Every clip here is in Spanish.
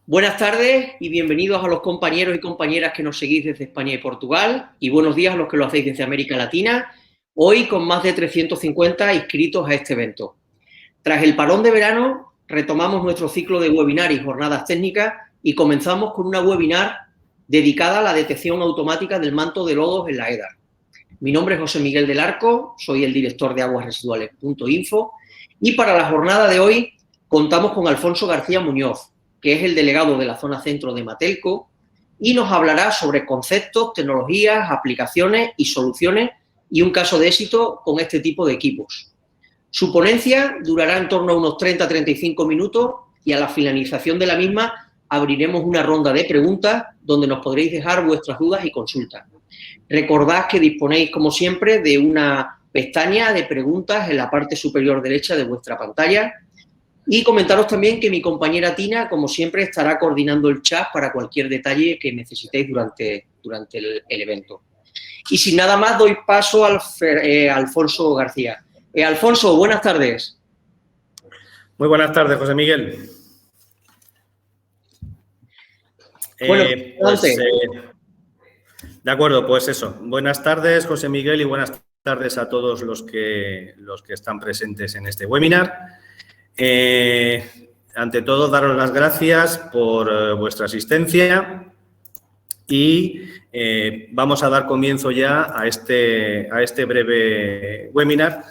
Buenas tardes y bienvenidos a los compañeros y compañeras que nos seguís desde España y Portugal, y buenos días a los que lo hacéis desde América Latina, hoy con más de 350 inscritos a este evento. Tras el parón de verano, retomamos nuestro ciclo de webinar y jornadas técnicas y comenzamos con una webinar dedicada a la detección automática del manto de lodos en la EDAR. Mi nombre es José Miguel del Arco, soy el director de aguasresiduales.info y para la jornada de hoy contamos con Alfonso García Muñoz, que es el delegado de la zona centro de Matelco, y nos hablará sobre conceptos, tecnologías, aplicaciones y soluciones y un caso de éxito con este tipo de equipos. Su ponencia durará en torno a unos 30-35 minutos y a la finalización de la misma abriremos una ronda de preguntas donde nos podréis dejar vuestras dudas y consultas. Recordad que disponéis, como siempre, de una pestaña de preguntas en la parte superior derecha de vuestra pantalla. Y comentaros también que mi compañera Tina, como siempre, estará coordinando el chat para cualquier detalle que necesitéis durante el evento. Y sin nada más, doy paso a Alfonso García. Alfonso, buenas tardes. Muy buenas tardes, José Miguel. De acuerdo, pues eso. Buenas tardes, José Miguel, y buenas tardes a todos los que están presentes en este webinar. Ante todo, daros las gracias por vuestra asistencia y vamos a dar comienzo ya a este breve webinar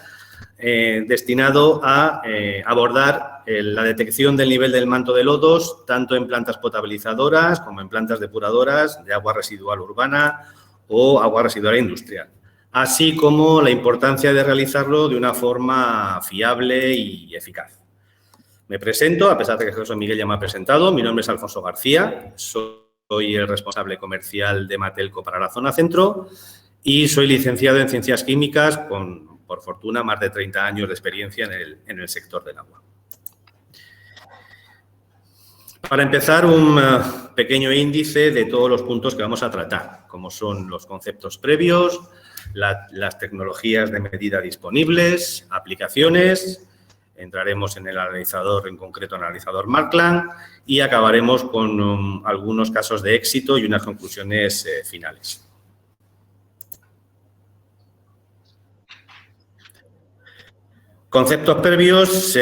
destinado a abordar la detección del nivel del manto de lodos tanto en plantas potabilizadoras como en plantas depuradoras de agua residual urbana o agua residual industrial, así como la importancia de realizarlo de una forma fiable y eficaz. Me presento, a pesar de que José Miguel ya me ha presentado. Mi nombre es Alfonso García, soy el responsable comercial de Matelco para la zona centro y soy licenciado en Ciencias Químicas con, por fortuna, más de 30 años de experiencia en el sector del agua. Para empezar, un pequeño índice de todos los puntos que vamos a tratar, como son los conceptos previos, las tecnologías de medida disponibles, aplicaciones. Entraremos en el analizador, en concreto el analizador Markland, y acabaremos con algunos casos de éxito y unas conclusiones finales. Conceptos previos,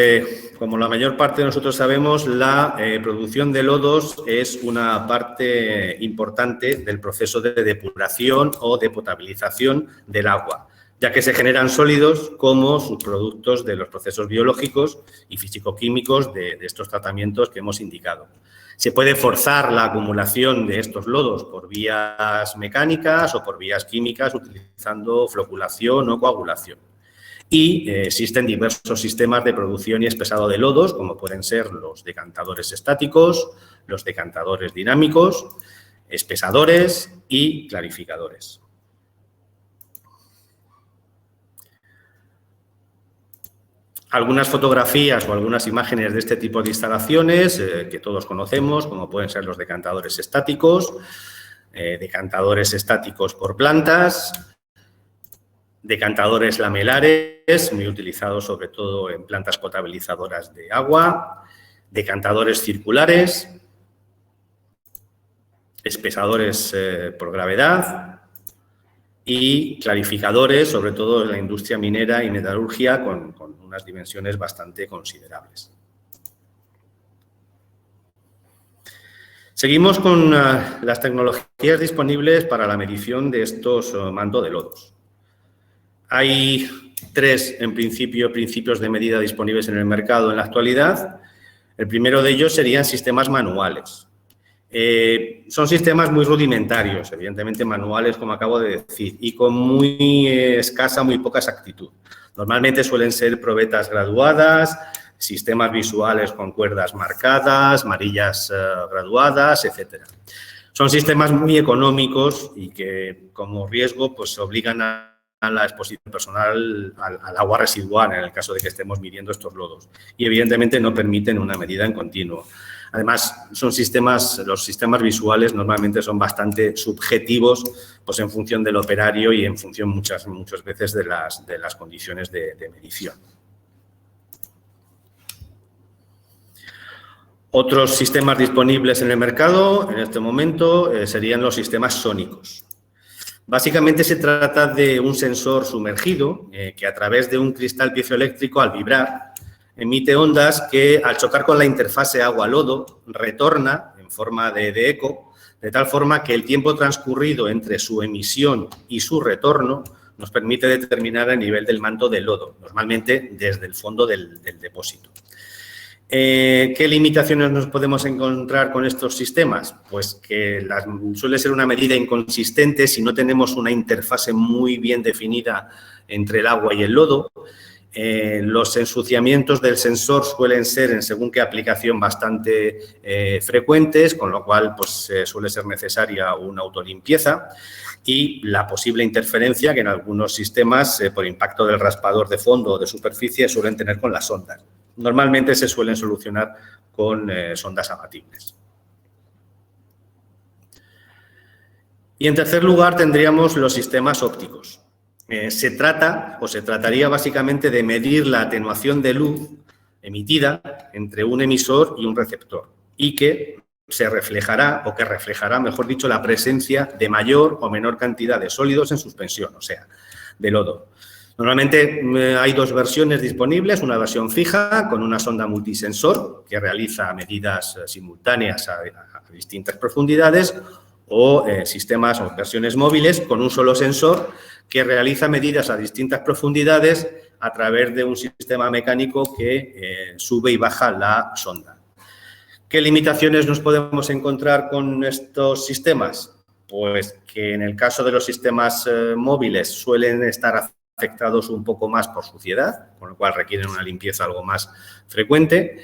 como la mayor parte de nosotros sabemos, la producción de lodos es una parte importante del proceso de depuración o de potabilización del agua, ya que se generan sólidos como subproductos de los procesos biológicos y físico-químicos de estos tratamientos que hemos indicado. Se puede forzar la acumulación de estos lodos por vías mecánicas o por vías químicas utilizando floculación o coagulación. Y existen diversos sistemas de producción y espesado de lodos, como pueden ser los decantadores estáticos, los decantadores dinámicos, espesadores y clarificadores. Algunas fotografías o algunas imágenes de este tipo de instalaciones que todos conocemos, como pueden ser los decantadores estáticos por plantas, decantadores lamelares, muy utilizados sobre todo en plantas potabilizadoras de agua, decantadores circulares, espesadores por gravedad y clarificadores, sobre todo en la industria minera y metalurgia, con unas dimensiones bastante considerables. Seguimos con las tecnologías disponibles para la medición de estos mantos de lodos. Hay tres, en principio, principios de medida disponibles en el mercado en la actualidad. El primero de ellos serían sistemas manuales. Son sistemas muy rudimentarios, evidentemente manuales, como acabo de decir, y con muy escasa, muy poca exactitud. Normalmente suelen ser probetas graduadas, sistemas visuales con cuerdas marcadas, marillas graduadas, etcétera. Son sistemas muy económicos y que, como riesgo, pues obligan a la exposición personal al agua residual en el caso de que estemos midiendo estos lodos y evidentemente no permiten una medida en continuo. Además, los sistemas visuales normalmente son bastante subjetivos, pues en función del operario y en función muchas veces de las condiciones de medición. Otros sistemas disponibles en el mercado en este momento serían los sistemas sónicos. Básicamente se trata de un sensor sumergido que a través de un cristal piezoeléctrico, al vibrar, emite ondas que al chocar con la interfase agua-lodo retorna en forma de eco, de tal forma que el tiempo transcurrido entre su emisión y su retorno nos permite determinar el nivel del manto de lodo, normalmente desde el fondo del depósito. ¿Qué limitaciones nos podemos encontrar con estos sistemas? Pues que suele ser una medida inconsistente si no tenemos una interfase muy bien definida entre el agua y el lodo. Los ensuciamientos del sensor suelen ser, en según qué aplicación, bastante frecuentes, con lo cual pues, suele ser necesaria una autolimpieza, y la posible interferencia que en algunos sistemas, por impacto del raspador de fondo o de superficie, suelen tener con las sondas. Normalmente se suelen solucionar con sondas abatibles. Y en tercer lugar tendríamos los sistemas ópticos. Se trataría básicamente de medir la atenuación de luz emitida entre un emisor y un receptor y que se reflejará, o que reflejará, mejor dicho, la presencia de mayor o menor cantidad de sólidos en suspensión, o sea, de lodo. Normalmente hay dos versiones disponibles, una versión fija con una sonda multisensor que realiza medidas simultáneas a distintas profundidades, o sistemas o versiones móviles con un solo sensor que realiza medidas a distintas profundidades a través de un sistema mecánico que sube y baja la sonda. ¿Qué limitaciones nos podemos encontrar con estos sistemas? Pues que en el caso de los sistemas móviles suelen estar afectados un poco más por suciedad, con lo cual requieren una limpieza algo más frecuente.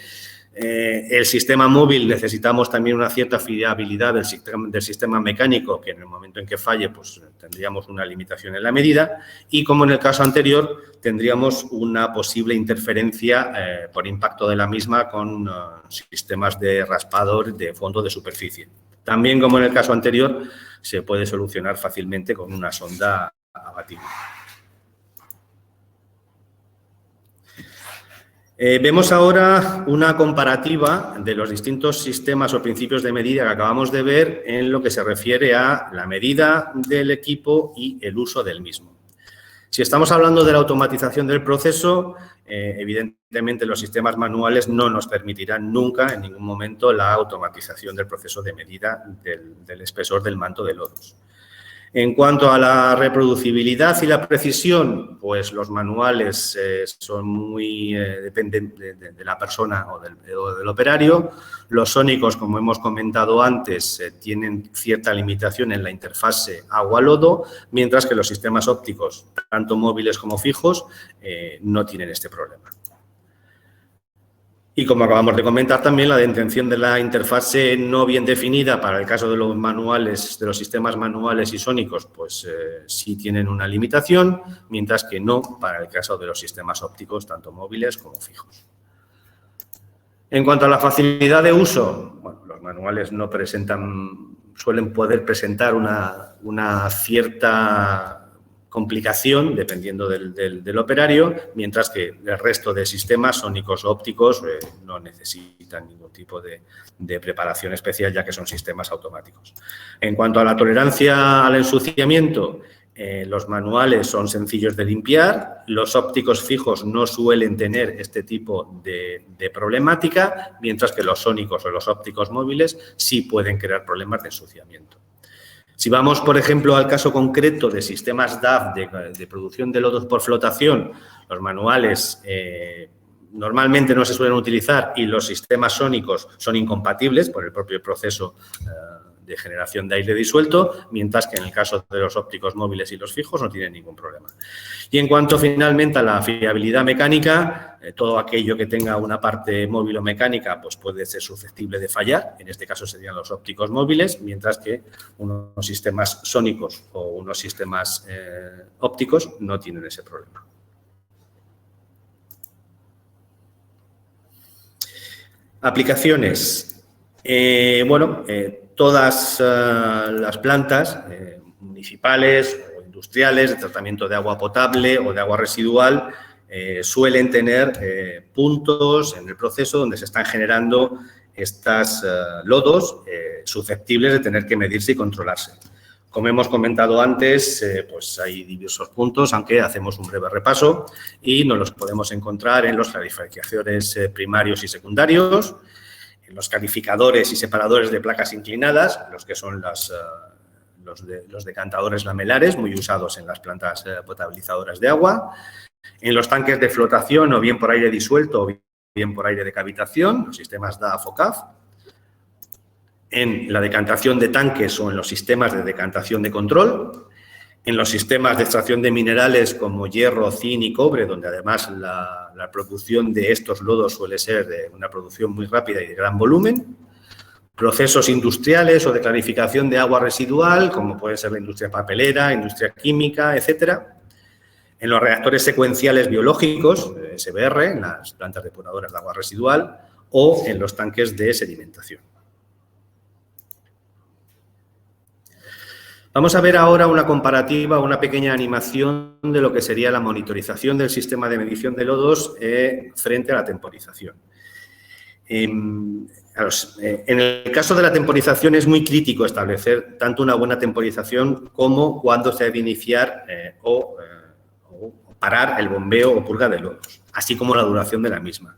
El sistema móvil necesitamos también una cierta fiabilidad del sistema mecánico, que en el momento en que falle pues tendríamos una limitación en la medida, y como en el caso anterior tendríamos una posible interferencia por impacto de la misma con sistemas de raspador de fondo de superficie. También, como en el caso anterior, se puede solucionar fácilmente con una sonda abatible. Vemos ahora una comparativa de los distintos sistemas o principios de medida que acabamos de ver en lo que se refiere a la medida del equipo y el uso del mismo. Si estamos hablando de la automatización del proceso, evidentemente los sistemas manuales no nos permitirán nunca, en ningún momento, la automatización del proceso de medida del espesor del manto de lodos. En cuanto a la reproducibilidad y la precisión, pues los manuales son muy dependen de la persona o del operario. Los sónicos, como hemos comentado antes, tienen cierta limitación en la interfase agua-lodo, mientras que los sistemas ópticos, tanto móviles como fijos, no tienen este problema. Y como acabamos de comentar también, la detención de la interfase no bien definida para el caso de los manuales, de los sistemas manuales y sónicos, pues sí tienen una limitación, mientras que no para el caso de los sistemas ópticos, tanto móviles como fijos. En cuanto a la facilidad de uso, bueno, los manuales no suelen poder presentar una cierta complicación dependiendo del operario, mientras que el resto de sistemas sónicos o ópticos no necesitan ningún tipo de preparación especial, ya que son sistemas automáticos. En cuanto a la tolerancia al ensuciamiento, los manuales son sencillos de limpiar, los ópticos fijos no suelen tener este tipo de problemática, mientras que los sónicos o los ópticos móviles sí pueden crear problemas de ensuciamiento. Si vamos, por ejemplo, al caso concreto de sistemas DAF de producción de lodos por flotación, los manuales normalmente no se suelen utilizar y los sistemas sónicos son incompatibles por el propio proceso de generación de aire disuelto, mientras que en el caso de los ópticos móviles y los fijos no tienen ningún problema. Y en cuanto finalmente a la fiabilidad mecánica, todo aquello que tenga una parte móvil o mecánica pues puede ser susceptible de fallar, en este caso serían los ópticos móviles, mientras que unos sistemas sónicos o unos sistemas ópticos no tienen ese problema. Aplicaciones. Todas las plantas municipales o industriales de tratamiento de agua potable o de agua residual suelen tener puntos en el proceso donde se están generando estos lodos susceptibles de tener que medirse y controlarse. Como hemos comentado antes, pues hay diversos puntos, aunque hacemos un breve repaso y nos los podemos encontrar en los clarificadores primarios y secundarios, en los calificadores y separadores de placas inclinadas, los que son los decantadores lamelares, muy usados en las plantas potabilizadoras de agua, en los tanques de flotación, o bien por aire disuelto o bien por aire de cavitación, los sistemas DAF o CAF, en la decantación de tanques o en los sistemas de decantación de control, en los sistemas de extracción de minerales como hierro, zinc y cobre, donde además la producción de estos lodos suele ser de una producción muy rápida y de gran volumen, procesos industriales o de clarificación de agua residual, como puede ser la industria papelera, industria química, etcétera, en los reactores secuenciales biológicos, SBR, en las plantas depuradoras de agua residual o en los tanques de sedimentación. Vamos a ver ahora una comparativa, una pequeña animación de lo que sería la monitorización del sistema de medición de lodos frente a la temporización. En el caso de la temporización es muy crítico establecer tanto una buena temporización como cuándo se debe iniciar o parar el bombeo o purga de lodos, así como la duración de la misma.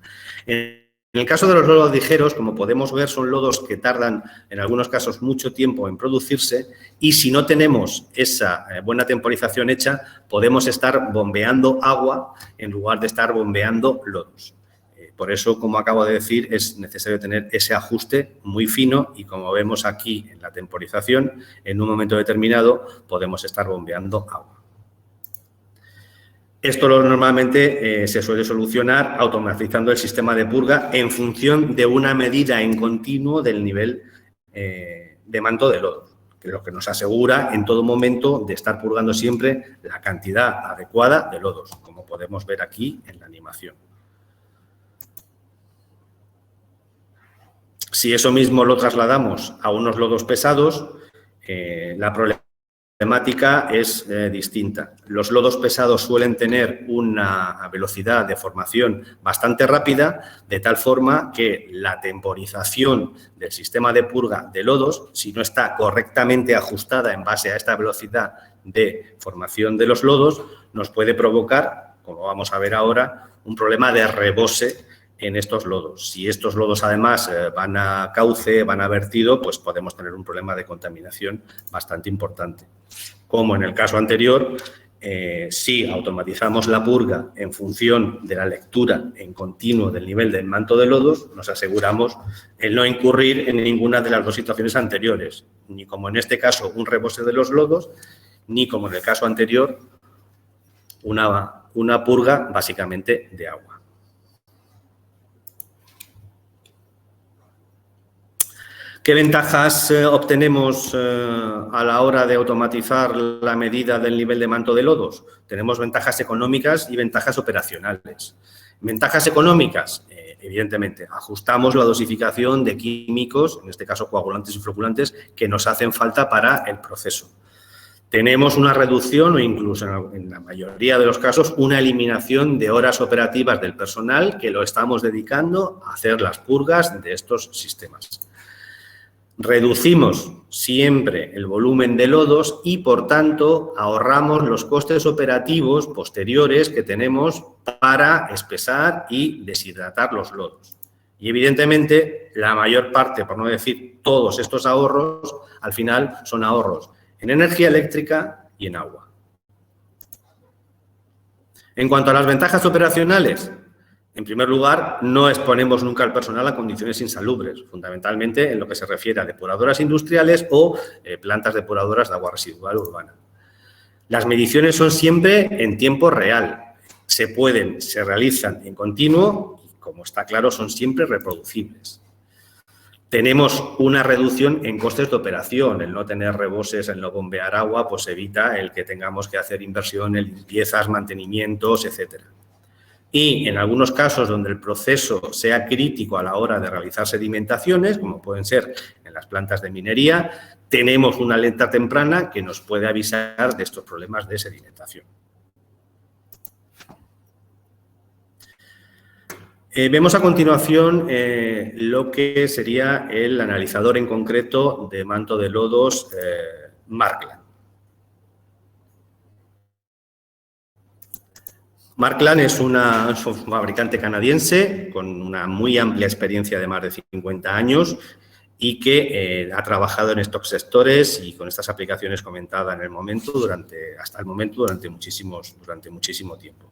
En el caso de los lodos ligeros, como podemos ver, son lodos que tardan, en algunos casos, mucho tiempo en producirse y si no tenemos esa buena temporización hecha, podemos estar bombeando agua en lugar de estar bombeando lodos. Por eso, como acabo de decir, es necesario tener ese ajuste muy fino y, como vemos aquí en la temporización, en un momento determinado podemos estar bombeando agua. Esto normalmente se suele solucionar automatizando el sistema de purga en función de una medida en continuo del nivel de manto de lodo, que es lo que nos asegura en todo momento de estar purgando siempre la cantidad adecuada de lodos, como podemos ver aquí en la animación. Si eso mismo lo trasladamos a unos lodos pesados, la problemática es distinta. Los lodos pesados suelen tener una velocidad de formación bastante rápida, de tal forma que la temporización del sistema de purga de lodos, si no está correctamente ajustada en base a esta velocidad de formación de los lodos, nos puede provocar, como vamos a ver ahora, un problema de rebose en estos lodos. Si estos lodos además van a cauce, van a vertido, pues podemos tener un problema de contaminación bastante importante. Como en el caso anterior, si automatizamos la purga en función de la lectura en continuo del nivel del manto de lodos, nos aseguramos el no incurrir en ninguna de las dos situaciones anteriores, ni como en este caso un rebose de los lodos, ni como en el caso anterior una purga básicamente de agua. ¿Qué ventajas obtenemos a la hora de automatizar la medida del nivel de manto de lodos? Tenemos ventajas económicas y ventajas operacionales. Ventajas económicas, evidentemente, ajustamos la dosificación de químicos, en este caso coagulantes y floculantes, que nos hacen falta para el proceso. Tenemos una reducción o incluso en la mayoría de los casos una eliminación de horas operativas del personal que lo estamos dedicando a hacer las purgas de estos sistemas. Reducimos siempre el volumen de lodos y, por tanto, ahorramos los costes operativos posteriores que tenemos para espesar y deshidratar los lodos. Y, evidentemente, la mayor parte, por no decir todos estos ahorros, al final son ahorros en energía eléctrica y en agua. En cuanto a las ventajas operacionales, en primer lugar, no exponemos nunca al personal a condiciones insalubres, fundamentalmente en lo que se refiere a depuradoras industriales o plantas depuradoras de agua residual urbana. Las mediciones son siempre en tiempo real, se realizan en continuo y, como está claro, son siempre reproducibles. Tenemos una reducción en costes de operación, el no tener reboses, el no bombear agua, pues evita el que tengamos que hacer inversión en limpiezas, mantenimientos, etcétera. Y en algunos casos donde el proceso sea crítico a la hora de realizar sedimentaciones, como pueden ser en las plantas de minería, tenemos una alerta temprana que nos puede avisar de estos problemas de sedimentación. Vemos a continuación lo que sería el analizador en concreto de manto de lodos Markland. Markland es un fabricante canadiense con una muy amplia experiencia de más de 50 años y que ha trabajado en estos sectores y con estas aplicaciones comentadas en el momento hasta el momento durante muchísimo tiempo.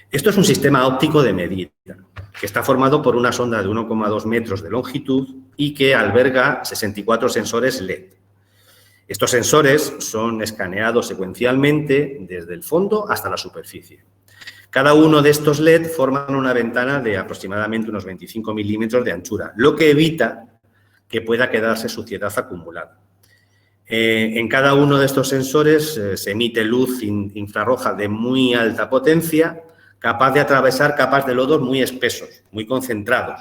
Esto es un sistema óptico de medida que está formado por una sonda de 1,2 metros de longitud y que alberga 64 sensores LED. Estos sensores son escaneados secuencialmente desde el fondo hasta la superficie. Cada uno de estos LED forman una ventana de aproximadamente unos 25 milímetros de anchura, lo que evita que pueda quedarse suciedad acumulada. En cada uno de estos sensores se emite luz infrarroja de muy alta potencia, capaz de atravesar capas de lodos muy espesos, muy concentrados,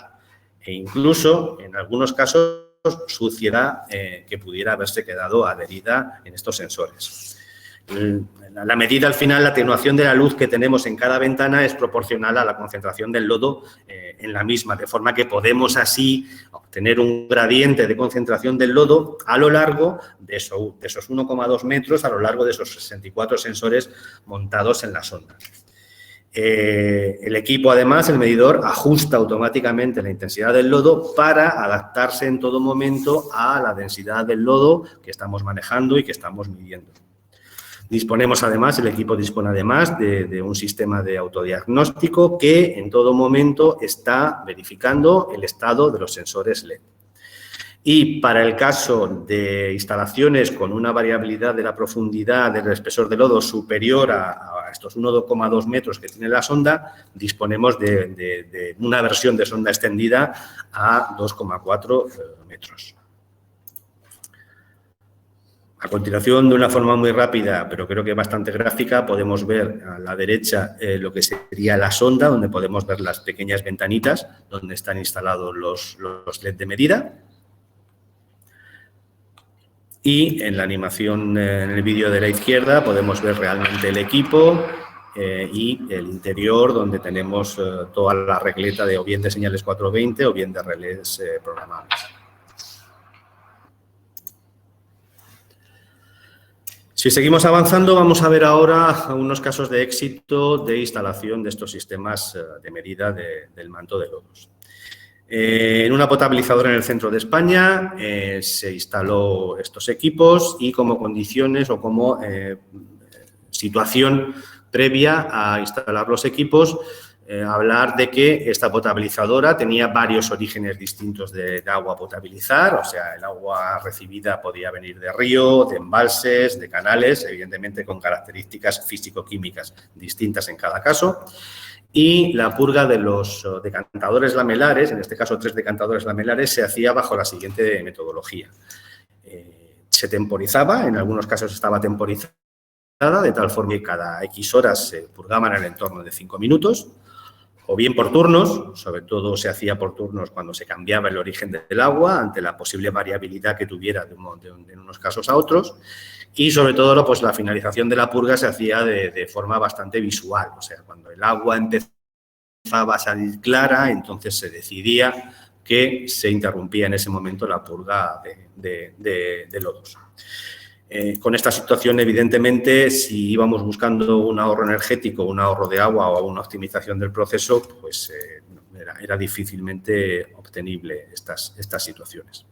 e incluso, en algunos casos, suciedad que pudiera haberse quedado adherida en estos sensores. La medida, al final, la atenuación de la luz que tenemos en cada ventana es proporcional a la concentración del lodo en la misma, de forma que podemos así obtener un gradiente de concentración del lodo a lo largo de esos 1,2 metros, a lo largo de esos 64 sensores montados en la sonda. El equipo, además, el medidor, ajusta automáticamente la intensidad del lodo para adaptarse en todo momento a la densidad del lodo que estamos manejando y que estamos midiendo. El equipo dispone además de un sistema de autodiagnóstico que en todo momento está verificando el estado de los sensores LED. Y para el caso de instalaciones con una variabilidad de la profundidad del espesor de lodo superior a estos 1,2 metros que tiene la sonda, disponemos de una versión de sonda extendida a 2,4 metros. A continuación, de una forma muy rápida, pero creo que bastante gráfica, podemos ver a la derecha lo que sería la sonda, donde podemos ver las pequeñas ventanitas donde están instalados los LED de medida. Y en la animación, en el vídeo de la izquierda, podemos ver realmente el equipo y el interior, donde tenemos toda la regleta de o bien de señales 420 o bien de relés programables. Si seguimos avanzando, vamos a ver ahora unos casos de éxito de instalación de estos sistemas de medida del manto de lodos. En una potabilizadora en el centro de España se instaló estos equipos y como condiciones o como situación previa a instalar los equipos, hablar de que esta potabilizadora tenía varios orígenes distintos de agua a potabilizar, o sea, el agua recibida podía venir de río, de embalses, de canales, evidentemente con características físico-químicas distintas en cada caso. Y la purga de los decantadores lamelares, en este caso 3 decantadores lamelares, se hacía bajo la siguiente metodología. Se temporizaba, en algunos casos estaba temporizada, de tal forma que cada X horas se purgaban en el entorno de 5 minutos, o bien por turnos, sobre todo se hacía por turnos cuando se cambiaba el origen del agua, ante la posible variabilidad que tuviera de unos casos a otros, y sobre todo pues la finalización de la purga se hacía de forma bastante visual, o sea, cuando el agua empezaba a salir clara, entonces se decidía que se interrumpía en ese momento la purga de lodos. Con esta situación, evidentemente, si íbamos buscando un ahorro energético, un ahorro de agua o una optimización del proceso, pues era difícilmente obtenible estas situaciones.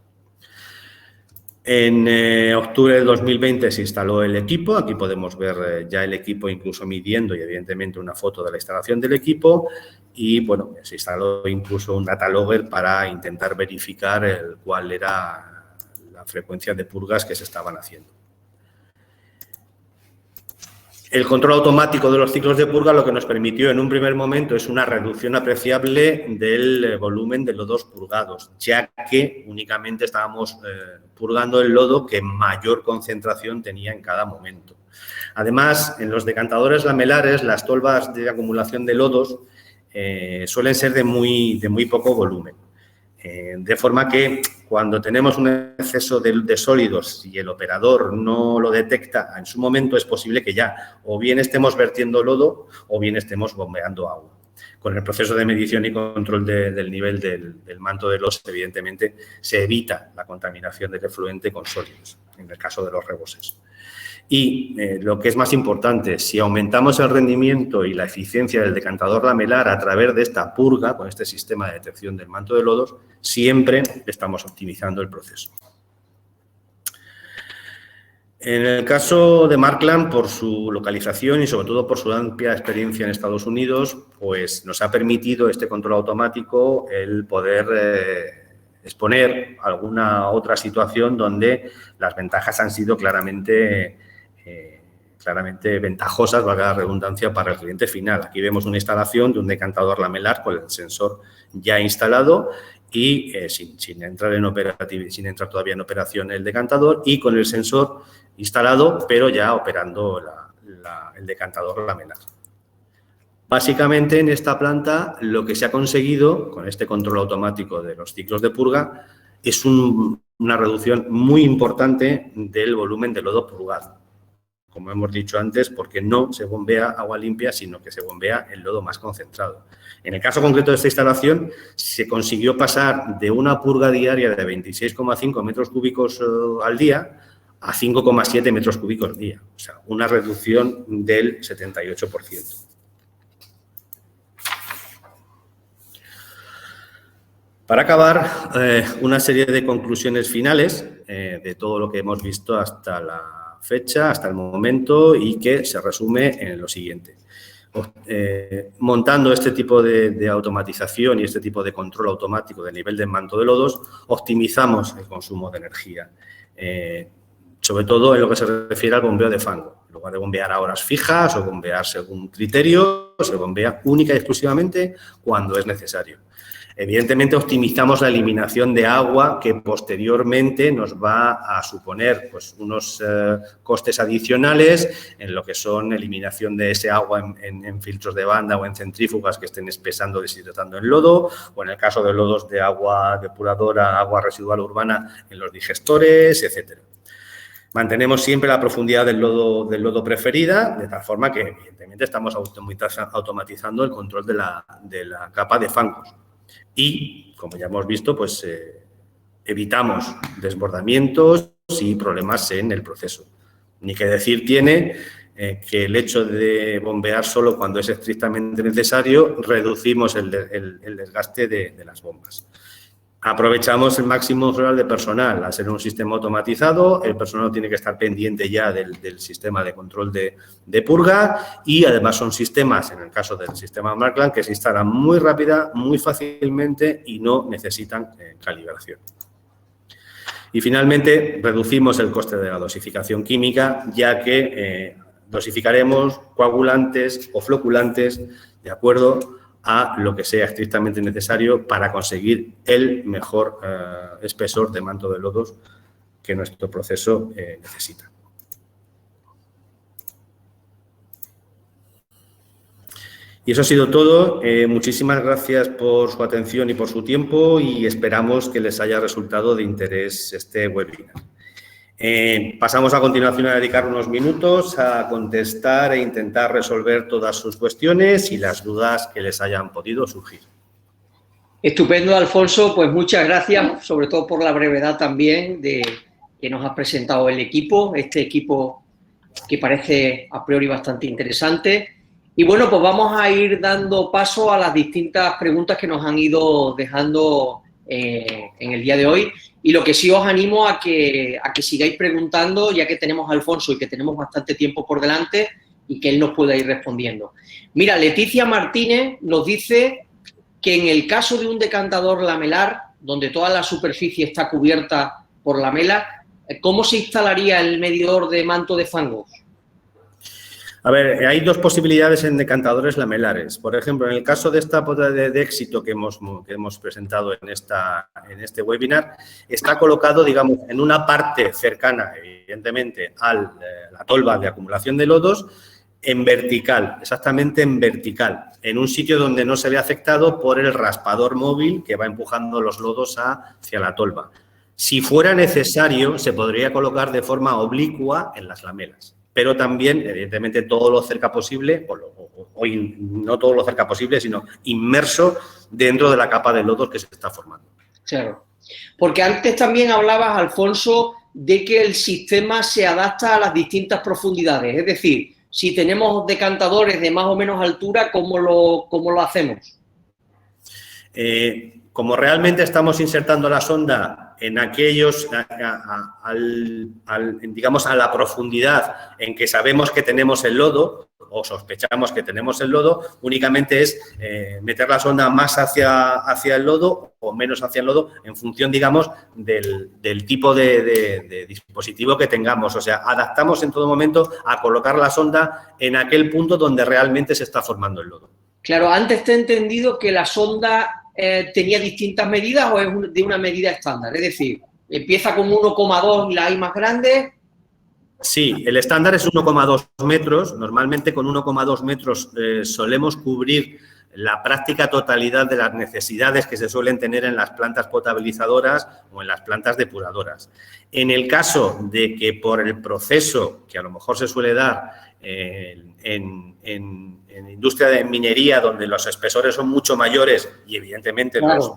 En octubre de 2020 se instaló el equipo. Aquí podemos ver ya el equipo incluso midiendo y, evidentemente, una foto de la instalación del equipo. Y, bueno, se instaló incluso un data logger para intentar verificar cuál era la frecuencia de purgas que se estaban haciendo. El control automático de los ciclos de purga lo que nos permitió en un primer momento es una reducción apreciable del volumen de lodos purgados, ya que únicamente estábamos purgando el lodo que mayor concentración tenía en cada momento. Además, en los decantadores lamelares, las tolvas de acumulación de lodos suelen ser de muy poco volumen. De forma que cuando tenemos un exceso de sólidos y el operador no lo detecta en su momento, es posible que ya o bien estemos vertiendo lodo o bien estemos bombeando agua. Con el proceso de medición y control del nivel del manto de lodos, evidentemente, se evita la contaminación del efluente con sólidos, en el caso de los reboses. Y lo que es más importante, si aumentamos el rendimiento y la eficiencia del decantador lamelar a través de esta purga, con este sistema de detección del manto de lodos, siempre estamos optimizando el proceso. En el caso de Markland, por su localización y sobre todo por su amplia experiencia en Estados Unidos, pues nos ha permitido este control automático el poder exponer alguna otra situación donde las ventajas han sido claramente ventajosas, valga la redundancia, para el cliente final. Aquí vemos una instalación de un decantador lamelar con el sensor ya instalado y sin entrar todavía en operación el decantador y con el sensor instalado, pero ya operando el decantador lamelar. Básicamente, en esta planta, lo que se ha conseguido con este control automático de los ciclos de purga es una reducción muy importante del volumen de lodo purgado. Como hemos dicho antes, porque no se bombea agua limpia, sino que se bombea el lodo más concentrado. En el caso concreto de esta instalación, se consiguió pasar de una purga diaria de 26,5 metros cúbicos al día a 5,7 metros cúbicos al día. O sea, una reducción del 78%. Para acabar, una serie de conclusiones finales de todo lo que hemos visto hasta la fecha, hasta el momento, y que se resume en lo siguiente. Montando este tipo de automatización y este tipo de control automático del nivel de manto de lodos, optimizamos el consumo de energía, sobre todo en lo que se refiere al bombeo de fango. En lugar de bombear a horas fijas o bombear según criterio, se bombea única y exclusivamente cuando es necesario. Evidentemente, optimizamos la eliminación de agua que posteriormente nos va a suponer pues, unos costes adicionales en lo que son eliminación de ese agua en filtros de banda o en centrífugas que estén espesando, deshidratando el lodo, o en el caso de lodos de agua depuradora, agua residual urbana en los digestores, etcétera. Mantenemos siempre la profundidad del lodo preferida, de tal forma que, evidentemente, estamos automatizando el control de la capa de fangos. Y, como ya hemos visto, pues evitamos desbordamientos y problemas en el proceso. Ni que decir tiene que el hecho de bombear solo cuando es estrictamente necesario, reducimos el desgaste de las bombas. Aprovechamos el máximo rural de personal. Al ser un sistema automatizado, el personal tiene que estar pendiente ya del sistema de control de purga y además son sistemas, en el caso del sistema Markland, que se instalan muy rápida, muy fácilmente y no necesitan calibración. Y finalmente, reducimos el coste de la dosificación química, ya que dosificaremos coagulantes o floculantes de acuerdo a lo que sea estrictamente necesario para conseguir el mejor espesor de manto de lodos que nuestro proceso necesita. Y eso ha sido todo. Muchísimas gracias por su atención y por su tiempo y esperamos que les haya resultado de interés este webinar. Pasamos a continuación a dedicar unos minutos a contestar e intentar resolver todas sus cuestiones y las dudas que les hayan podido surgir. Estupendo, Alfonso. Pues muchas gracias, sobre todo por la brevedad también de que nos has presentado el equipo, este equipo que parece a priori bastante interesante. Y bueno, pues vamos a ir dando paso a las distintas preguntas que nos han ido dejando en el día de hoy. Y lo que sí os animo a que sigáis preguntando, ya que tenemos a Alfonso y que tenemos bastante tiempo por delante y que él nos pueda ir respondiendo. Mira, Leticia Martínez nos dice que en el caso de un decantador lamelar, donde toda la superficie está cubierta por lamela, ¿cómo se instalaría el medidor de manto de fangos? A ver, hay dos posibilidades en decantadores lamelares. Por ejemplo, en el caso de esta pota de éxito que hemos presentado en este webinar, está colocado, digamos, en una parte cercana, evidentemente, a la tolva de acumulación de lodos, en vertical, exactamente en vertical, en un sitio donde no se ve afectado por el raspador móvil que va empujando los lodos hacia la tolva. Si fuera necesario, se podría colocar de forma oblicua en las lamelas. Pero también, evidentemente, todo lo cerca posible o no todo lo cerca posible, sino inmerso dentro de la capa de lodos que se está formando. Claro. Porque antes también hablabas, Alfonso, de que el sistema se adapta a las distintas profundidades. Es decir, si tenemos decantadores de más o menos altura, ¿cómo lo hacemos? Como realmente estamos insertando la sonda en aquellos, digamos, a la profundidad en que sabemos que tenemos el lodo o sospechamos que tenemos el lodo, únicamente es meter la sonda más hacia el lodo o menos hacia el lodo en función, digamos, del tipo de dispositivo que tengamos. O sea, adaptamos en todo momento a colocar la sonda en aquel punto donde realmente se está formando el lodo. Claro, antes te he entendido que la sonda tenía distintas medidas o es de una medida estándar. Es decir, empieza con 1,2 y la hay más grande. Sí, el estándar es 1,2 metros. Normalmente con 1,2 metros solemos cubrir la práctica totalidad de las necesidades que se suelen tener en las plantas potabilizadoras o en las plantas depuradoras. En el caso de que por el proceso que a lo mejor se suele dar en industria de minería, donde los espesores son mucho mayores y evidentemente claro,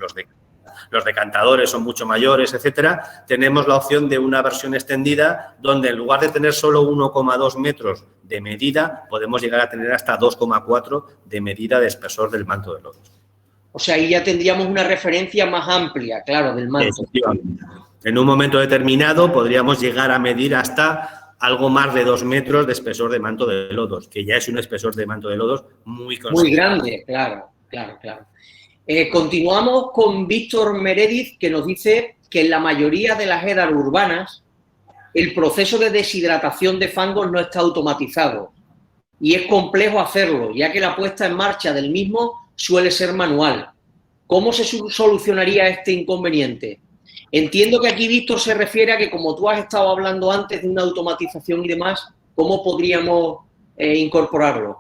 los decantadores son mucho mayores, etcétera, tenemos la opción de una versión extendida donde en lugar de tener solo 1,2 metros de medida, podemos llegar a tener hasta 2,4 de medida de espesor del manto de lodos. O sea, ahí ya tendríamos una referencia más amplia, claro, del manto. En un momento determinado podríamos llegar a medir hasta algo más de 2 metros de espesor de manto de lodos, que ya es un espesor de manto de lodos muy considerable. Muy grande, claro. Continuamos con Víctor Meredith, que nos dice que en la mayoría de las EDAR urbanas el proceso de deshidratación de fangos no está automatizado y es complejo hacerlo, ya que la puesta en marcha del mismo suele ser manual. ¿Cómo se solucionaría este inconveniente? Entiendo que aquí Víctor se refiere a que, como tú has estado hablando antes de una automatización y demás, ¿cómo podríamos incorporarlo?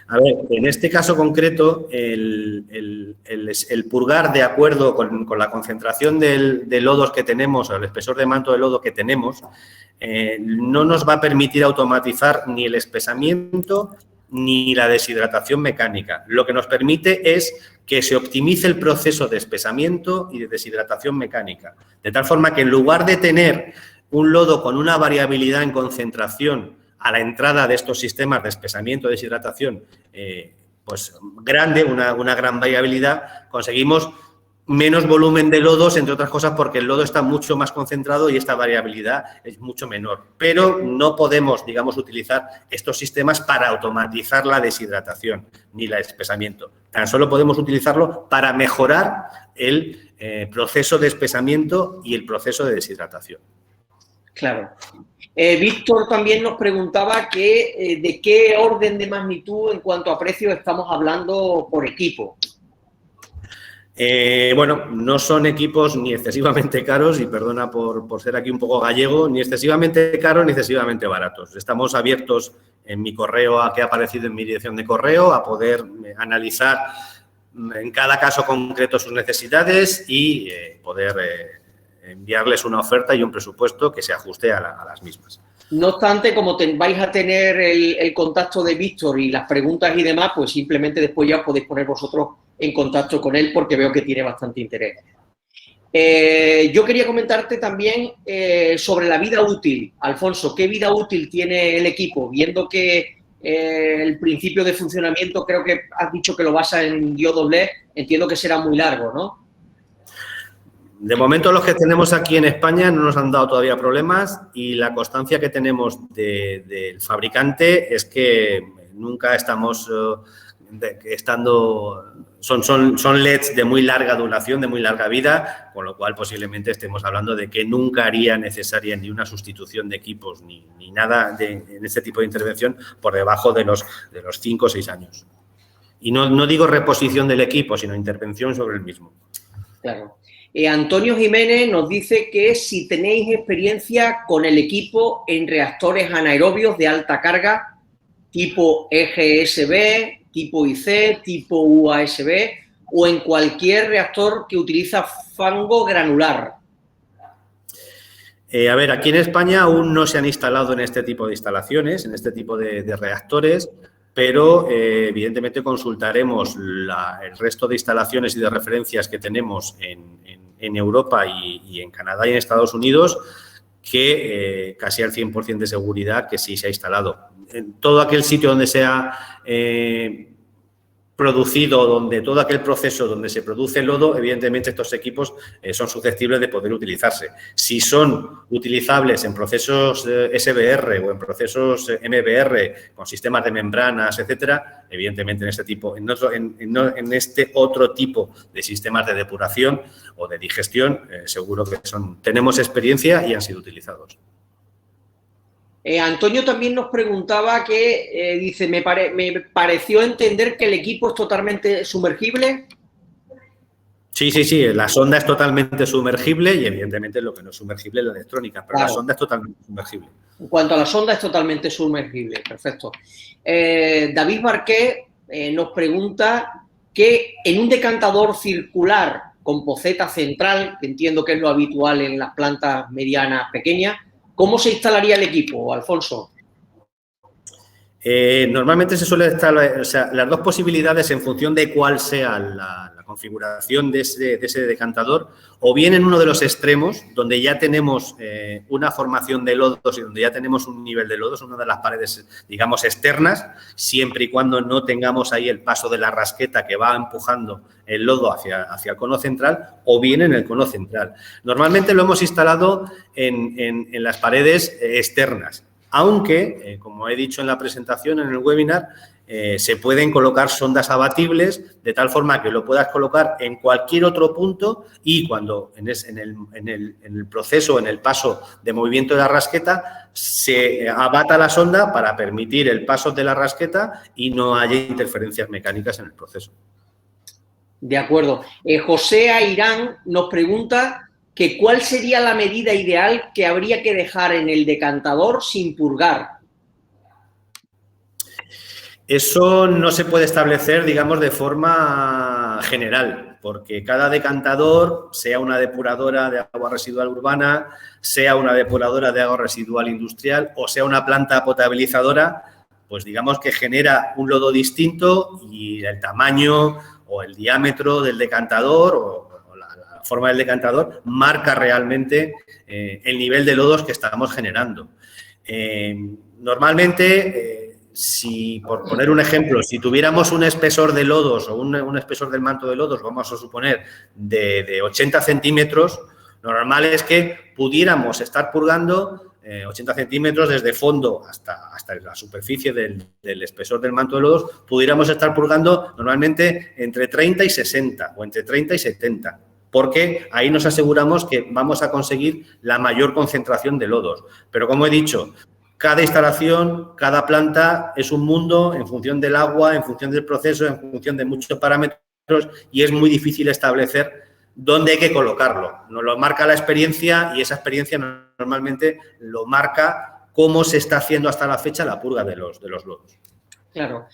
A ver, en este caso concreto, el purgar de acuerdo con la concentración de lodos que tenemos, o el espesor de manto de lodo que tenemos, no nos va a permitir automatizar ni el espesamiento ni la deshidratación mecánica. Lo que nos permite es que se optimice el proceso de espesamiento y de deshidratación mecánica. De tal forma que en lugar de tener un lodo con una variabilidad en concentración a la entrada de estos sistemas de espesamiento y deshidratación pues grande, una gran variabilidad, conseguimos menos volumen de lodos, entre otras cosas porque el lodo está mucho más concentrado y esta variabilidad es mucho menor. Pero no podemos, digamos, utilizar estos sistemas para automatizar la deshidratación ni el espesamiento. Tan solo podemos utilizarlo para mejorar el proceso de espesamiento y el proceso de deshidratación. Claro. Víctor también nos preguntaba que, de qué orden de magnitud en cuanto a precio estamos hablando por equipo. Bueno, no son equipos ni excesivamente caros, y perdona por ser aquí un poco gallego, ni excesivamente caros ni excesivamente baratos. Estamos abiertos en mi correo, que ha aparecido en mi dirección de correo, a poder analizar en cada caso concreto sus necesidades y poder enviarles una oferta y un presupuesto que se ajuste a las mismas. No obstante, como vais a tener el contacto de Víctor y las preguntas y demás, pues simplemente después ya os podéis poner vosotros en contacto con él porque veo que tiene bastante interés. Yo quería comentarte también sobre la vida útil. Alfonso, ¿qué vida útil tiene el equipo? Viendo que el principio de funcionamiento creo que has dicho que lo basa en diodos LED, entiendo que será muy largo, ¿no? De momento los que tenemos aquí en España no nos han dado todavía problemas y la constancia que tenemos del fabricante es que nunca estamos son LEDs de muy larga duración, de muy larga vida, con lo cual posiblemente estemos hablando de que nunca haría necesaria ni una sustitución de equipos ni nada en este tipo de intervención por debajo de los 5 o 6 años. Y no digo reposición del equipo, sino intervención sobre el mismo. Claro. Antonio Jiménez nos dice que si tenéis experiencia con el equipo en reactores anaerobios de alta carga, tipo EGSB, tipo IC, tipo UASB o en cualquier reactor que utiliza fango granular. A ver, aquí en España aún no se han instalado en este tipo de instalaciones, en este tipo de reactores, pero evidentemente consultaremos el resto de instalaciones y de referencias que tenemos en Europa y en Canadá y en Estados Unidos, que casi al 100% de seguridad que sí se ha instalado. En todo aquel sitio donde se ha producido, donde todo aquel proceso donde se produce lodo, evidentemente estos equipos son susceptibles de poder utilizarse. Si son utilizables en procesos SBR o en procesos MBR con sistemas de membranas, etcétera, evidentemente en este otro tipo de sistemas de depuración o de digestión, seguro que tenemos experiencia y han sido utilizados. Antonio también nos preguntaba que, dice, me pareció entender que el equipo es totalmente sumergible. Sí, la sonda es totalmente sumergible y evidentemente lo que no es sumergible es la electrónica, pero claro, la sonda es totalmente sumergible. En cuanto a la sonda es totalmente sumergible, perfecto. David Marqués nos pregunta que en un decantador circular con poceta central, que entiendo que es lo habitual en las plantas medianas, pequeñas, ¿cómo se instalaría el equipo, Alfonso? Normalmente se suele instalar, o sea, las dos posibilidades en función de cuál sea la configuración de ese decantador, o bien en uno de los extremos, donde ya tenemos una formación de lodos y donde ya tenemos un nivel de lodos, una de las paredes, digamos, externas, siempre y cuando no tengamos ahí el paso de la rasqueta que va empujando el lodo hacia el cono central, o bien en el cono central. Normalmente lo hemos instalado en las paredes externas, aunque, como he dicho en la presentación, en el webinar, se pueden colocar sondas abatibles de tal forma que lo puedas colocar en cualquier otro punto y cuando en el proceso, en el paso de movimiento de la rasqueta, se abata la sonda para permitir el paso de la rasqueta y no haya interferencias mecánicas en el proceso. De acuerdo. José Airán nos pregunta que cuál sería la medida ideal que habría que dejar en el decantador sin purgar. Eso no se puede establecer, digamos, de forma general, porque cada decantador, sea una depuradora de agua residual urbana, sea una depuradora de agua residual industrial o sea una planta potabilizadora, pues digamos que genera un lodo distinto y el tamaño o el diámetro del decantador o la forma del decantador marca realmente el nivel de lodos que estamos generando. Normalmente, si, por poner un ejemplo, si tuviéramos un espesor de lodos o un espesor del manto de lodos, vamos a suponer, de 80 centímetros, lo normal es que pudiéramos estar purgando 80 centímetros desde fondo hasta la superficie del espesor del manto de lodos, pudiéramos estar purgando normalmente entre 30 y 60 o entre 30 y 70. Porque ahí nos aseguramos que vamos a conseguir la mayor concentración de lodos. Pero, como he dicho, cada instalación, cada planta es un mundo en función del agua, en función del proceso, en función de muchos parámetros y es muy difícil establecer dónde hay que colocarlo. Nos lo marca la experiencia y esa experiencia normalmente lo marca cómo se está haciendo hasta la fecha la purga de los lodos. Claro.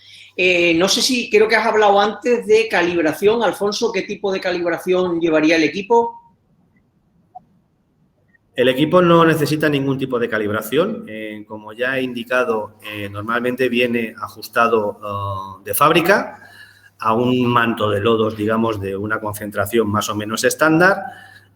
No sé si, creo que has hablado antes de calibración. Alfonso, ¿qué tipo de calibración llevaría el equipo? El equipo no necesita ningún tipo de calibración. Como ya he indicado, normalmente viene ajustado de fábrica a un manto de lodos, digamos, de una concentración más o menos estándar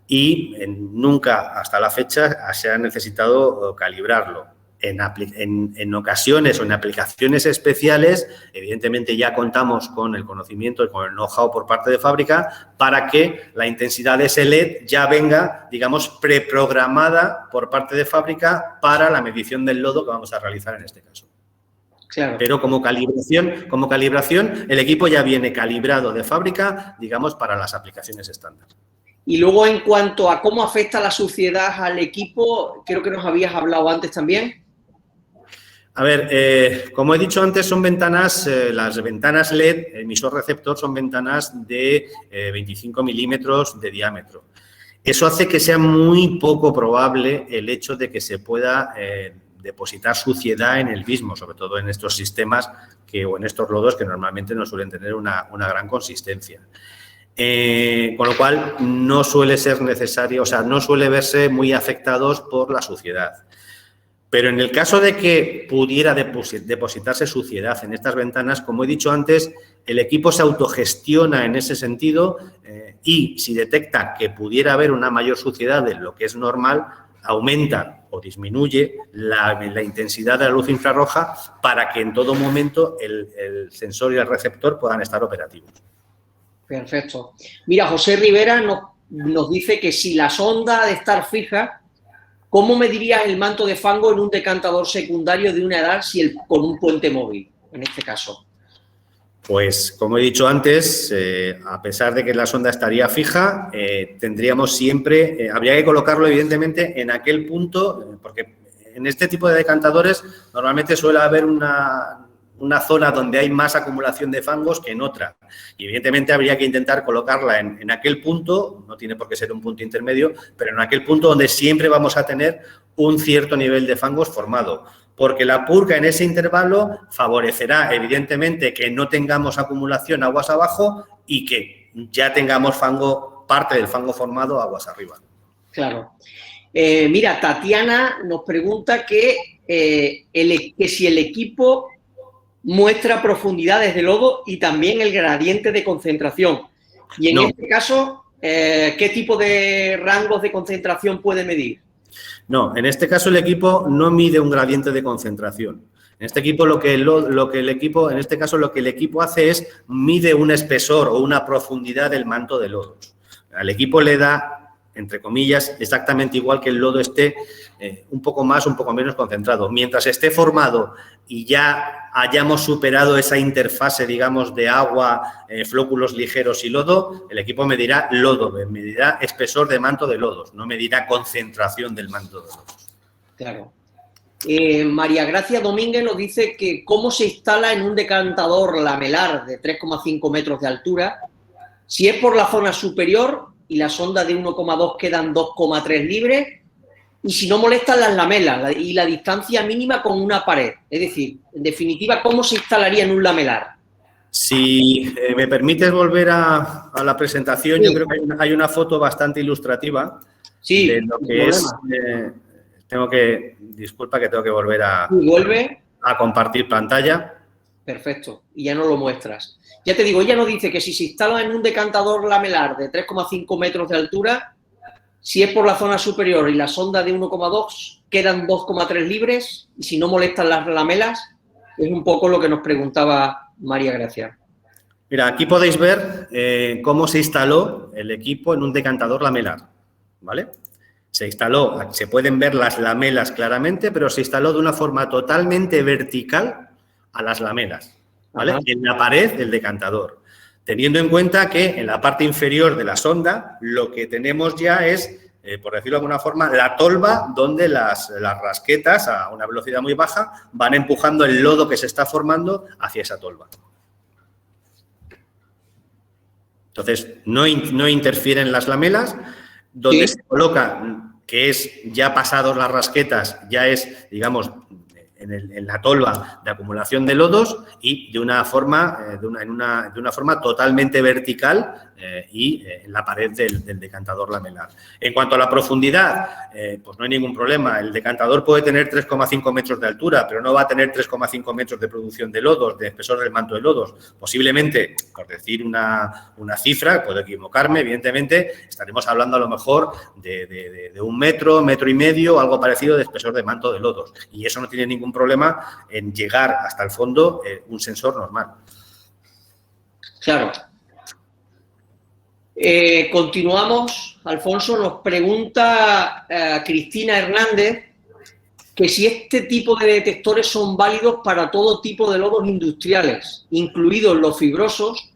y nunca hasta la fecha se ha necesitado calibrarlo. En ocasiones o en aplicaciones especiales, evidentemente ya contamos con el conocimiento y con el know-how por parte de fábrica para que la intensidad de ese LED ya venga, digamos, preprogramada por parte de fábrica para la medición del lodo que vamos a realizar en este caso. Claro. Pero como calibración, el equipo ya viene calibrado de fábrica, digamos, para las aplicaciones estándar. Y luego, en cuanto a cómo afecta la suciedad al equipo, creo que nos habías hablado antes también. A ver, como he dicho antes, son ventanas, las ventanas LED, emisor receptor, son ventanas de 25 milímetros de diámetro. Eso hace que sea muy poco probable el hecho de que se pueda depositar suciedad en el mismo, sobre todo en estos sistemas o en estos lodos que normalmente no suelen tener una gran consistencia. Con lo cual no suele ser necesario, o sea, no suele verse muy afectados por la suciedad. Pero en el caso de que pudiera depositarse suciedad en estas ventanas, como he dicho antes, el equipo se autogestiona en ese sentido y si detecta que pudiera haber una mayor suciedad de lo que es normal, aumenta o disminuye la intensidad de la luz infrarroja para que en todo momento el sensor y el receptor puedan estar operativos. Perfecto. Mira, José Rivera nos dice que si la sonda ha de estar fija, ¿cómo medirías el manto de fango en un decantador secundario de una edad con un puente móvil, en este caso? Pues, como he dicho antes, a pesar de que la sonda estaría fija, tendríamos siempre, habría que colocarlo evidentemente en aquel punto, porque en este tipo de decantadores normalmente suele haber una zona donde hay más acumulación de fangos que en otra. Y evidentemente habría que intentar colocarla en aquel punto, no tiene por qué ser un punto intermedio, pero en aquel punto donde siempre vamos a tener un cierto nivel de fangos formado. Porque la purga en ese intervalo favorecerá, evidentemente, que no tengamos acumulación aguas abajo y que ya tengamos fango, parte del fango formado aguas arriba. Claro. Mira, Tatiana nos pregunta que si el equipo muestra profundidades de lodo y también el gradiente de concentración. Y en este caso, ¿qué tipo de rangos de concentración puede medir? No, en este caso el equipo no mide un gradiente de concentración. En este equipo lo que el equipo hace es mide un espesor o una profundidad del manto de lodos. Al equipo le da, entre comillas, exactamente igual que el lodo esté un poco más, un poco menos concentrado. Mientras esté formado y ya hayamos superado esa interfase, digamos, de agua, flóculos ligeros y lodo, el equipo medirá lodo, medirá espesor de manto de lodos, no medirá concentración del manto de lodos. Claro. María Gracia Domínguez nos dice que cómo se instala en un decantador lamelar de 3,5 metros de altura, si es por la zona superior y la sonda de 1,2 quedan 2,3 libres, y si no molestan las lamelas y la distancia mínima con una pared. Es decir, en definitiva, ¿cómo se instalaría en un lamelar? Si me permites volver a la presentación, sí. Yo creo que hay una foto bastante ilustrativa de lo que es... disculpa que tengo que volver a compartir pantalla. Perfecto, y ya no lo muestras. Ya te digo, ella nos dice que si se instala en un decantador lamelar de 3,5 metros de altura, si es por la zona superior y la sonda de 1,2, quedan 2,3 libres, y si no molestan las lamelas, es un poco lo que nos preguntaba María Gracia. Mira, aquí podéis ver cómo se instaló el equipo en un decantador lamelar, ¿vale? Se instaló, se pueden ver las lamelas claramente, pero se instaló de una forma totalmente vertical a las lamelas, ¿vale? Ajá. En la pared del decantador. Teniendo en cuenta que en la parte inferior de la sonda lo que tenemos ya es, por decirlo de alguna forma, la tolva donde las rasquetas a una velocidad muy baja van empujando el lodo que se está formando hacia esa tolva. Entonces, no interfieren las lamelas. Donde se coloca, que es ya pasados las rasquetas, ya es, digamos, en la tolva de acumulación de lodos y de una forma, de una forma totalmente vertical y en la pared del decantador lamelar. En cuanto a la profundidad, pues no hay ningún problema. El decantador puede tener 3,5 metros de altura, pero no va a tener 3,5 metros de producción de lodos, de espesor del manto de lodos. Posiblemente, por decir una cifra, puedo equivocarme, evidentemente, estaremos hablando a lo mejor de 1 metro, metro y medio, algo parecido de espesor de manto de lodos. Y eso no tiene ningún problema en llegar hasta el fondo un sensor normal. Claro. Continuamos. Alfonso, nos pregunta Cristina Hernández que si este tipo de detectores son válidos para todo tipo de lodos industriales, incluidos los fibrosos,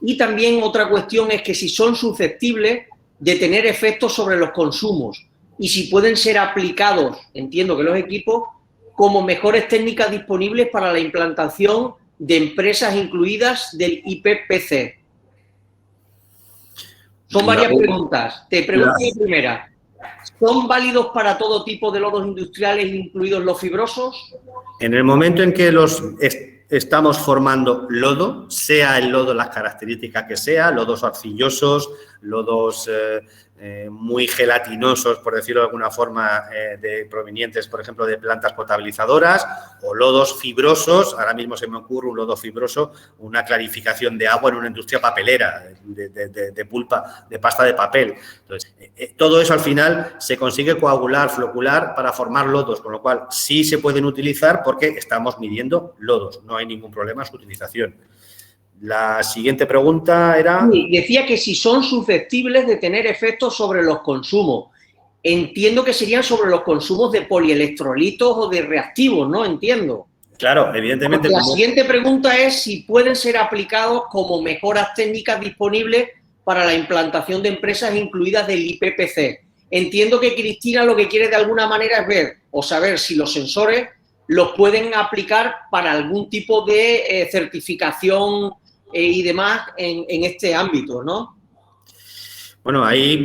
y también otra cuestión es que si son susceptibles de tener efectos sobre los consumos y si pueden ser aplicados, entiendo que los equipos, como mejores técnicas disponibles para la implantación de empresas incluidas del IPPC. Son varias preguntas. Te pregunto la primera. ¿Son válidos para todo tipo de lodos industriales, incluidos los fibrosos? En el momento en que estamos formando lodo, sea el lodo las características que sea, lodos arcillosos, lodos muy gelatinosos, por decirlo de alguna forma, provenientes, por ejemplo, de plantas potabilizadoras, o lodos fibrosos. Ahora mismo se me ocurre un lodo fibroso, una clarificación de agua en una industria papelera, de pulpa, de pasta de papel. Entonces, todo eso al final se consigue coagular, flocular para formar lodos, con lo cual sí se pueden utilizar porque estamos midiendo lodos, no hay ningún problema en su utilización. La siguiente pregunta era... Sí, decía que si son susceptibles de tener efectos sobre los consumos. Entiendo que serían sobre los consumos de polielectrolitos o de reactivos, ¿no? Entiendo. Claro, evidentemente... La siguiente pregunta es si pueden ser aplicados como mejoras técnicas disponibles para la implantación de empresas incluidas del IPPC. Entiendo que Cristina lo que quiere de alguna manera es ver o saber si los sensores los pueden aplicar para algún tipo de certificación y demás en este ámbito, ¿no? Bueno, ahí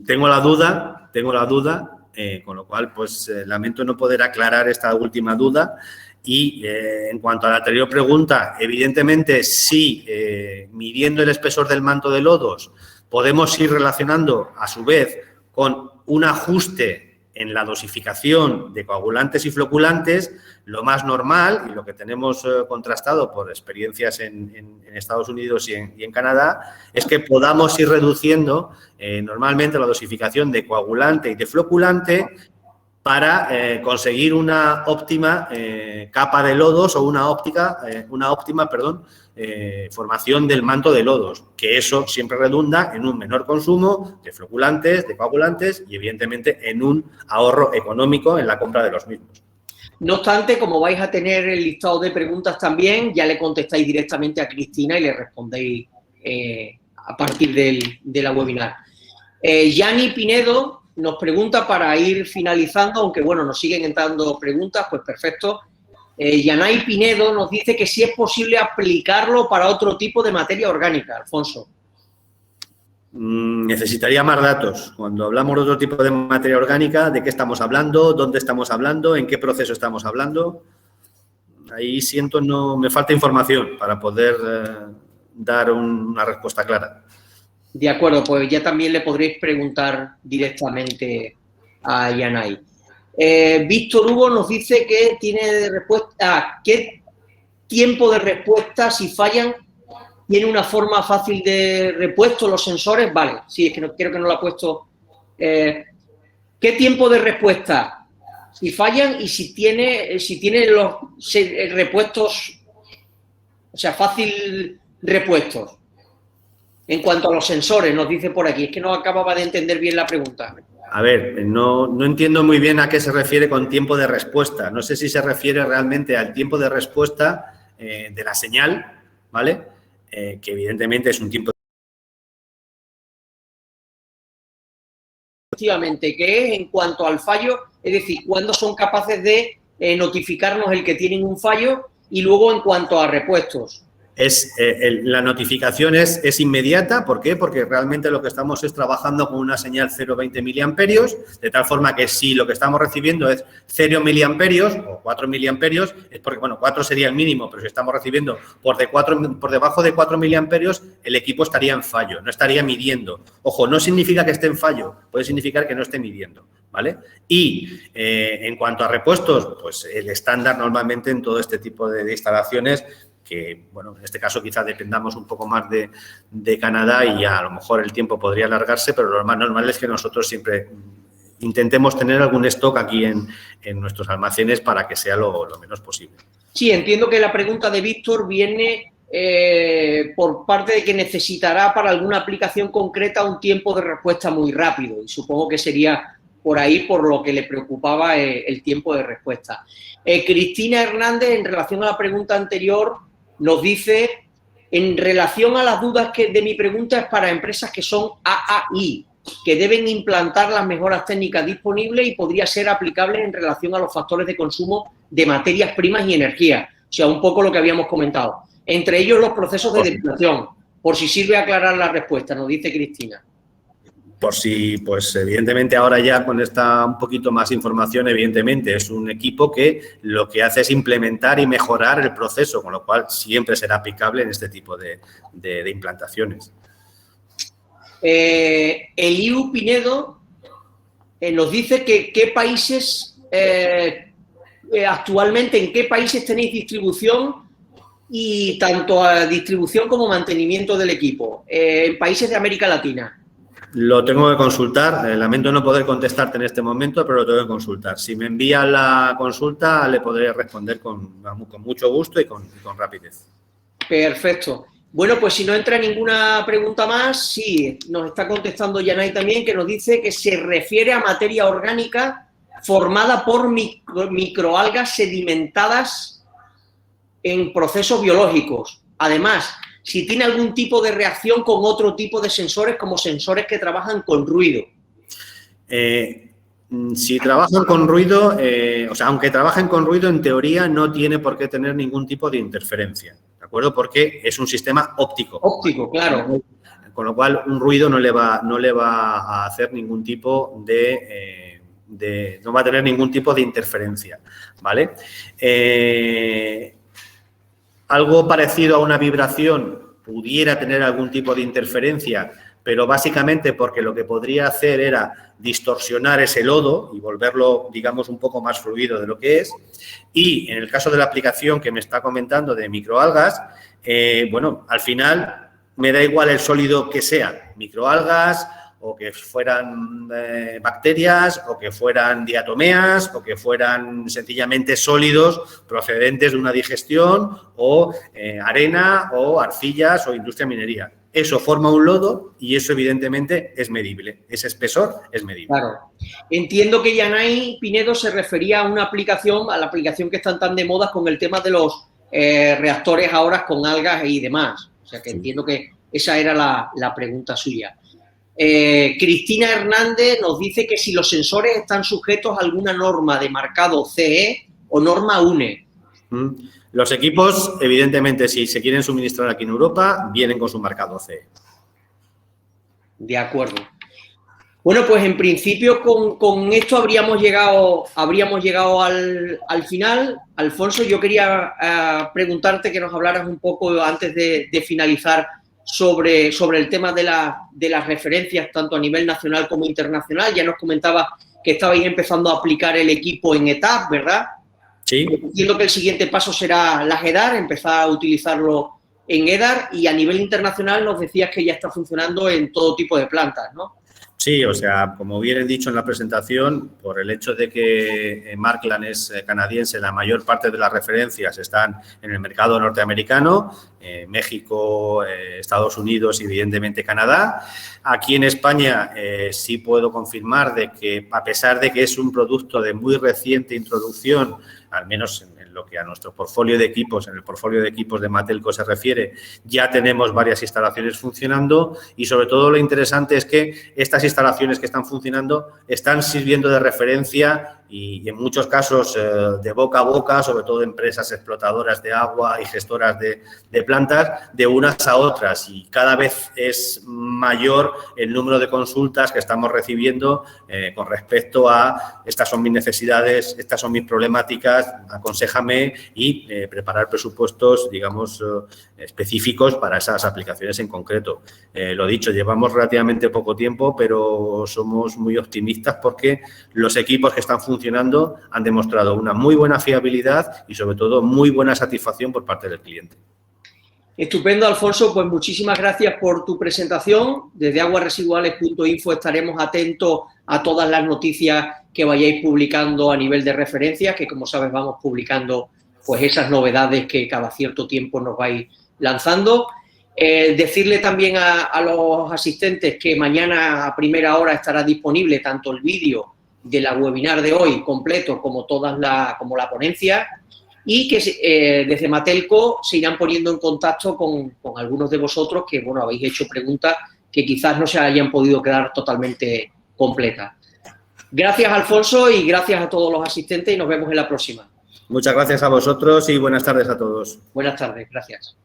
tengo la duda, con lo cual, pues, lamento no poder aclarar esta última duda. Y en cuanto a la anterior pregunta, evidentemente, sí, midiendo el espesor del manto de lodos, podemos ir relacionando, a su vez, con un ajuste en la dosificación de coagulantes y floculantes. Lo más normal, y lo que tenemos contrastado por experiencias en Estados Unidos y en Canadá, es que podamos ir reduciendo normalmente la dosificación de coagulante y de floculante para conseguir una óptima capa de lodos o una óptima formación del manto de lodos, que eso siempre redunda en un menor consumo de floculantes, de coagulantes y, evidentemente, en un ahorro económico en la compra de los mismos. No obstante, como vais a tener el listado de preguntas también, ya le contestáis directamente a Cristina y le respondéis a partir de la webinar. Yani Pinedo nos pregunta para ir finalizando, aunque bueno, nos siguen entrando preguntas, pues perfecto. Yanay Pinedo nos dice que si es posible aplicarlo para otro tipo de materia orgánica, Alfonso. Necesitaría más datos. Cuando hablamos de otro tipo de materia orgánica, ¿de qué estamos hablando? ¿Dónde estamos hablando? ¿En qué proceso estamos hablando? Ahí me falta información para poder dar una respuesta clara. De acuerdo, pues ya también le podréis preguntar directamente a Yanay. Víctor Hugo nos dice que tiene respuesta. ¿Qué tiempo de respuesta, si fallan, tiene una forma fácil de repuesto los sensores? Vale, sí, es que creo que no lo ha puesto. ¿Qué tiempo de respuesta? Si fallan y si tiene los repuestos, o sea, fácil repuestos. En cuanto a los sensores, nos dice por aquí, es que no acababa de entender bien la pregunta. A ver, no entiendo muy bien a qué se refiere con tiempo de respuesta. No sé si se refiere realmente al tiempo de respuesta de la señal, ¿vale? Que evidentemente es un tiempo. Efectivamente, que es en cuanto al fallo, es decir, cuándo son capaces de notificarnos el que tienen un fallo y luego en cuanto a repuestos. La notificación es inmediata. ¿Por qué? Porque realmente lo que estamos es trabajando con una señal 0,20 miliamperios, de tal forma que si lo que estamos recibiendo es 0 miliamperios o 4 miliamperios, es porque, bueno, 4 sería el mínimo, pero si estamos recibiendo por debajo de 4 miliamperios, el equipo estaría en fallo, no estaría midiendo. Ojo, no significa que esté en fallo, puede significar que no esté midiendo, ¿vale? Y en cuanto a repuestos, pues el estándar normalmente en todo este tipo de instalaciones, que, bueno, en este caso quizá dependamos un poco más de Canadá y a lo mejor el tiempo podría alargarse, pero lo más normal es que nosotros siempre intentemos tener algún stock aquí en nuestros almacenes para que sea lo menos posible. Sí, entiendo que la pregunta de Víctor viene por parte de que necesitará para alguna aplicación concreta un tiempo de respuesta muy rápido y supongo que sería por ahí por lo que le preocupaba el tiempo de respuesta. Cristina Hernández, en relación a la pregunta anterior, nos dice, en relación a las dudas de mi pregunta, es para empresas que son AAI, que deben implantar las mejoras técnicas disponibles y podría ser aplicable en relación a los factores de consumo de materias primas y energía. O sea, un poco lo que habíamos comentado. Entre ellos los procesos de depuración, por si sirve aclarar la respuesta, nos dice Cristina. por si, pues evidentemente ahora ya con esta un poquito más información, evidentemente es un equipo que lo que hace es implementar y mejorar el proceso, con lo cual siempre será aplicable en este tipo de implantaciones. Eliu Pinedo nos dice que qué países, actualmente en qué países tenéis distribución y tanto a distribución como mantenimiento del equipo, en países de América Latina. Lo tengo que consultar, lamento no poder contestarte en este momento, pero lo tengo que consultar. Si me envía la consulta, le podré responder con mucho gusto y con rapidez. Perfecto. Bueno, pues si no entra ninguna pregunta más, sí, nos está contestando Yanay también, que nos dice que se refiere a materia orgánica formada por microalgas sedimentadas en procesos biológicos. Además, si tiene algún tipo de reacción con otro tipo de sensores, como sensores que trabajan con ruido. Si trabajan con ruido, o sea, aunque trabajen con ruido, en teoría no tiene por qué tener ningún tipo de interferencia, ¿de acuerdo? Porque es un sistema óptico. Óptico, claro. Con lo cual, un ruido no le va a hacer ningún tipo no va a tener ningún tipo de interferencia, ¿vale? Algo parecido a una vibración pudiera tener algún tipo de interferencia, pero básicamente porque lo que podría hacer era distorsionar ese lodo y volverlo, digamos, un poco más fluido de lo que es. Y en el caso de la aplicación que me está comentando de microalgas, bueno, al final me da igual el sólido que sea, microalgas o que fueran bacterias o que fueran diatomeas o que fueran sencillamente sólidos procedentes de una digestión o arena o arcillas o industria minería. Eso forma un lodo y eso evidentemente es medible. Ese espesor es medible. Claro. Entiendo que Yanay Pinedo se refería a una aplicación, a la aplicación que están tan de moda con el tema de los reactores ahora con algas y demás. O sea que entiendo que esa era la pregunta suya. Cristina Hernández nos dice que si los sensores están sujetos a alguna norma de marcado CE o norma UNE. Los equipos, evidentemente, si se quieren suministrar aquí en Europa, vienen con su marcado CE. De acuerdo. Bueno, pues en principio con esto habríamos llegado al final. Alfonso, yo quería preguntarte que nos hablaras un poco antes de finalizar sobre el tema de las referencias, tanto a nivel nacional como internacional. Ya nos comentaba que estabais empezando a aplicar el equipo en ETAP, ¿verdad? Sí. Entiendo que el siguiente paso será la EDAR, empezar a utilizarlo en EDAR, y a nivel internacional nos decías que ya está funcionando en todo tipo de plantas, ¿no? Sí, o sea, como bien he dicho en la presentación, por el hecho de que Markland es canadiense, la mayor parte de las referencias están en el mercado norteamericano, México, Estados Unidos y evidentemente Canadá. Aquí en España sí puedo confirmar de que, a pesar de que es un producto de muy reciente introducción, al menos en lo que a nuestro portfolio de equipos, en el portfolio de equipos de Matelco se refiere, ya tenemos varias instalaciones funcionando y sobre todo lo interesante es que estas instalaciones que están funcionando están sirviendo de referencia y en muchos casos de boca a boca, sobre todo empresas explotadoras de agua y gestoras de plantas, de unas a otras, y cada vez es mayor el número de consultas que estamos recibiendo con respecto a estas son mis necesidades, estas son mis problemáticas, aconséjame, y preparar presupuestos, digamos, específicos para esas aplicaciones en concreto. Lo dicho, llevamos relativamente poco tiempo, pero somos muy optimistas porque los equipos que están funcionando han demostrado una muy buena fiabilidad y, sobre todo, muy buena satisfacción por parte del cliente. Estupendo, Alfonso. Pues muchísimas gracias por tu presentación. Desde aguasresiduales.info estaremos atentos a todas las noticias que vayáis publicando a nivel de referencias, que, como sabes, vamos publicando pues esas novedades que cada cierto tiempo nos vais lanzando. Decirle también a los asistentes que mañana a primera hora estará disponible tanto el vídeo de la webinar de hoy completo como como la ponencia, y que desde Matelco se irán poniendo en contacto con algunos de vosotros que, bueno, habéis hecho preguntas que quizás no se hayan podido quedar totalmente completas. Gracias, Alfonso, y gracias a todos los asistentes, y nos vemos en la próxima. Muchas gracias a vosotros y buenas tardes a todos. Buenas tardes, gracias.